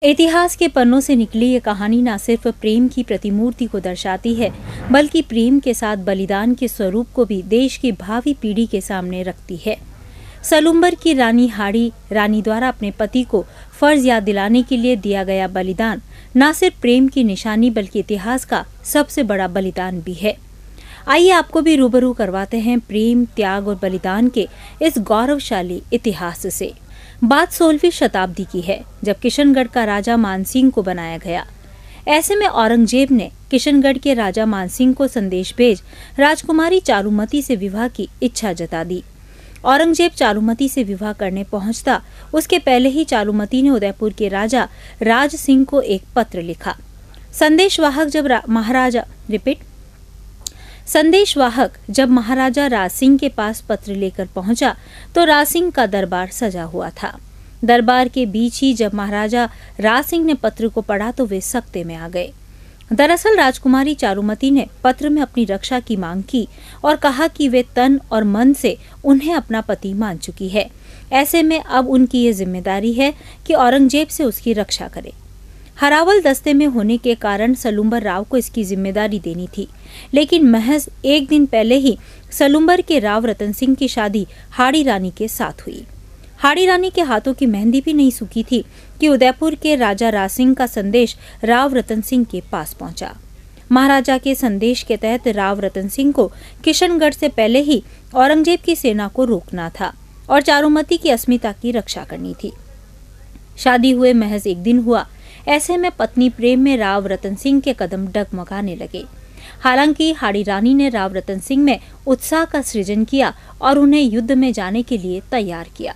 इतिहास के पन्नों से निकली ये कहानी न सिर्फ प्रेम की प्रतिमूर्ति को दर्शाती है, बल्कि प्रेम के साथ बलिदान के स्वरूप को भी देश की भावी पीढ़ी के सामने रखती है। सलुम्बर की रानी हाड़ी रानी द्वारा अपने पति को फर्ज याद दिलाने के लिए दिया गया बलिदान न सिर्फ प्रेम की निशानी बल्कि इतिहास का सबसे बड़ा बलिदान भी है। आइए आपको भी रूबरू करवाते हैं प्रेम, त्याग और बलिदान के इस गौरवशाली इतिहास से। बात 16वीं शताब्दी की है, जब किशनगढ़ का राजा मानसिंह को बनाया गया। ऐसे में औरंगजेब ने किशनगढ़ के राजा मानसिंह को संदेश भेज राजकुमारी चारुमती से विवाह की इच्छा जता दी। औरंगजेब चारुमती से विवाह करने पहुंचता उसके पहले ही चारुमती ने उदयपुर के राजा राज सिंह को एक पत्र लिखा। संदेशवाहक जब महाराजा राज सिंह के पास पत्र लेकर पहुंचा तो राज सिंह का दरबार सजा हुआ था। दरबार के बीच ही जब महाराजा राज सिंह ने पत्र को पढ़ा तो वे सकते में आ गए। दरअसल राजकुमारी चारुमती ने पत्र में अपनी रक्षा की मांग की और कहा कि वे तन और मन से उन्हें अपना पति मान चुकी है। ऐसे में अब उनकी ये जिम्मेदारी है कि औरंगजेब से उसकी रक्षा करे। हरावल दस्ते में होने के कारण सलुम्बर राव को इसकी जिम्मेदारी देनी थी, लेकिन महज एक दिन पहले ही सलुम्बर के राव रतन सिंह की शादी हाड़ी रानी के साथ हुई। हाड़ी रानी के हाथों की मेहंदी भी नहीं सूखी थी कि उदयपुर के राजा राज सिंह का संदेश राव रतन सिंह के पास पहुंचा। महाराजा के संदेश के तहत राव रतन सिंह को किशनगढ़ से पहले ही औरंगजेब की सेना को रोकना था और चारुमती की अस्मिता की रक्षा करनी थी। शादी हुए महज एक दिन हुआ, ऐसे में पत्नी प्रेम में राव रतन सिंह के कदम डगमगाने लगे। हालांकि हाड़ी रानी ने राव रतन सिंह में उत्साह का सृजन किया और उन्हें युद्ध में जाने के लिए तैयार किया।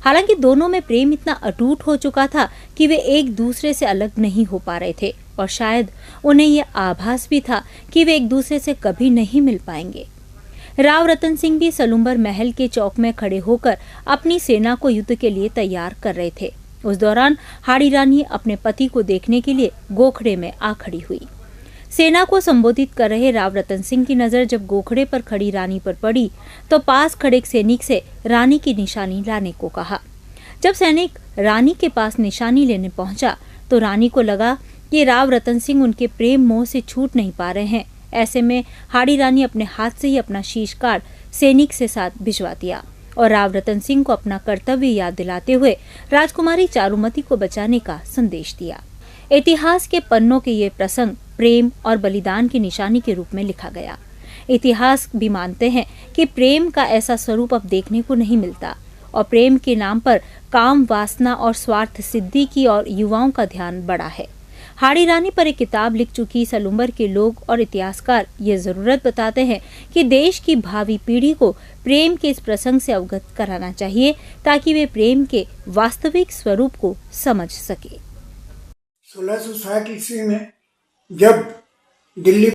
हालांकि दोनों में प्रेम इतना अटूट हो चुका था कि वे एक दूसरे से अलग नहीं हो पा रहे थे और शायद उन्हें ये आभास भी था कि वे एक दूसरे से कभी नहीं मिल पाएंगे। राव रतन सिंह भी सलुम्बर महल के चौक में खड़े होकर अपनी सेना को युद्ध के लिए तैयार कर रहे थे। उस दौरान हाड़ी रानी अपने पति को देखने के लिए गोखड़े में आ खड़ी हुई। सेना को संबोधित कर रहे राव रतन सिंह की नजर जब गोखड़े पर खड़ी रानी पर पड़ी तो पास खड़े एक सैनिक से रानी की निशानी लाने को कहा। जब सैनिक रानी के पास निशानी लेने पहुंचा तो रानी को लगा कि राव रतन सिंह उनके प्रेम मोह से छूट नहीं पा रहे हैं। ऐसे में हाड़ी रानी अपने हाथ से ही अपना शीश काट सैनिक से साथ भिजवा दिया और राव रतन सिंह को अपना कर्तव्य याद दिलाते हुए राजकुमारी चारुमती को बचाने का संदेश दिया। इतिहास के पन्नों के ये प्रसंग प्रेम और बलिदान की निशानी के रूप में लिखा गया। इतिहास भी मानते हैं कि प्रेम का ऐसा स्वरूप अब देखने को नहीं मिलता और प्रेम के नाम पर काम, वासना और स्वार्थ सिद्धि की और युवाओं का ध्यान बढ़ा है। हाड़ी रानी पर एक किताब लिख चुकी सलुम्बर के लोग और इतिहासकार ये जरूरत बताते हैं कि देश की भावी पीढ़ी को प्रेम के इस प्रसंग से अवगत कराना चाहिए ताकि वे प्रेम के वास्तविक स्वरूप को समझ सके। 1660 ईस्वी में जब दिल्ली